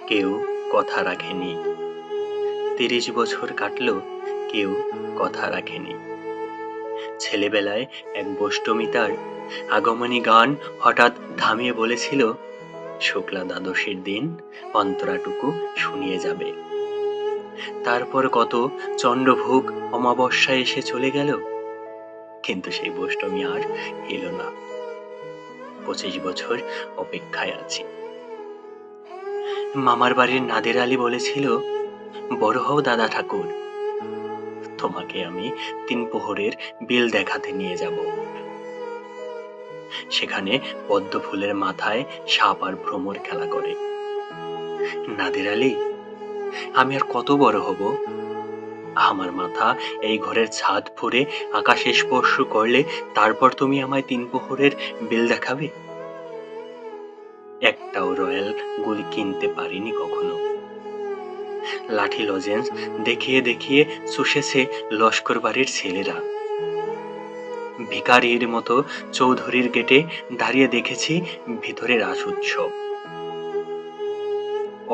কেউ কথা রাখেনি। ৩০ বছর কাটলো, কেউ কথা রাখেনি। ছেলেবেলায় এক বোষ্টমী তার আগমনী গান হঠাৎ থামিয়ে বলেছিল, শুক্লা দ্বাদশীর দিন অন্তরাটুকু শুনিয়ে যাবে। তারপর কত চন্দ্রভোগ অমাবস্যা এসে চলে গেল, কিন্তু সেই বোষ্টমী আর এলো না। ২৫ বছর অপেক্ষায় আছি। মামার বাড়ির নাদের আলী বলেছিল, বড় হও দাদা ঠাকুর, তোমাকে আমি ৩ প্রহরের বিল দেখাতে নিয়ে যাব। সেখানে পদ্ম ফুলের মাথায় সাপ আর ভ্রমর খেলা করে। নাদের আলী, আমি আর কত বড় হব? আমার মাথা এই ঘরের ছাদ ফুঁড়ে আকাশে স্পর্শ করলে তারপর তুমি আমায় ৩ প্রহরের বিল দেখাবে? একটাও রয়্যাল গুলি কিনতে পারিনি কখনো। লাঠি লজেন্স দেখিয়ে দেখিয়ে চুষেছে লস্কর বাড়ির ছেলেরা। ভিখারির মতো চৌধুরীর গেটে দাঁড়িয়ে দেখেছি ভিতরে রাস উৎসব।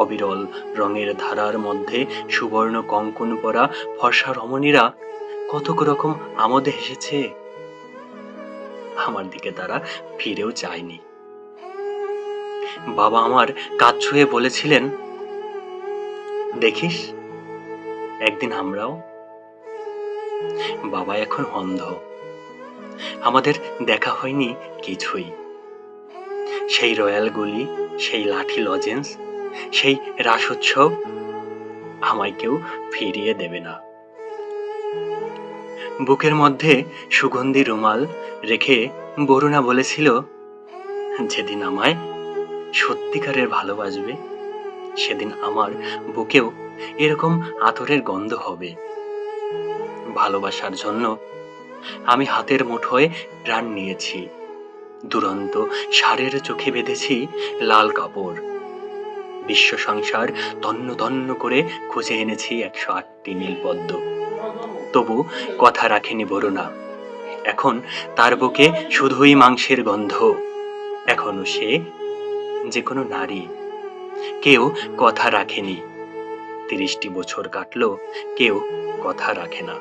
অবিরল রঙের ধারার মধ্যে সুবর্ণ কঙ্কন পরা ফর্সা রমণীরা কতক রকম আমোদে হেসেছে। আমার দিকে তারা ফিরেও চায়নি। বাবা আমার কাজ ছুঁয়ে বলেছিলেন, দেখিস একদিন আমরাও। বাবা এখন অন্ধ, আমাদের দেখা হয়নি কিছুই। সেই রয়্যাল গুলি, সেই লাঠি লজেন্স, সেই রাস উৎসব আমায় কেউ ফিরিয়ে দেবে না। বুকের মধ্যে সুগন্ধি রুমাল রেখে বরুণা বলেছিল, যেদিন আমায় সত্যিকারের ভালোবাসবে সেদিন আমার বুকেও এরকম আতরের গন্ধ হবে। ভালোবাসার জন্য আমি হাতের মুঠোয় প্রাণ নিয়েছি। দুরন্ত ষাঁড়ের চোখে বেঁধেছি লাল কাপড়। বিশ্ব সংসার তন্ন তন্ন করে খুঁজে এনেছি ১০৮টি নীলপদ্ম। তবু কথা রাখেনি বরুণা। এখন তার বুকে শুধুই মাংসের গন্ধ। এখনো সে যে কোনো নারী। কেউ কথা রাখেনি। ৩০টি বছর কাটলো, কেউ কথা রাখে না।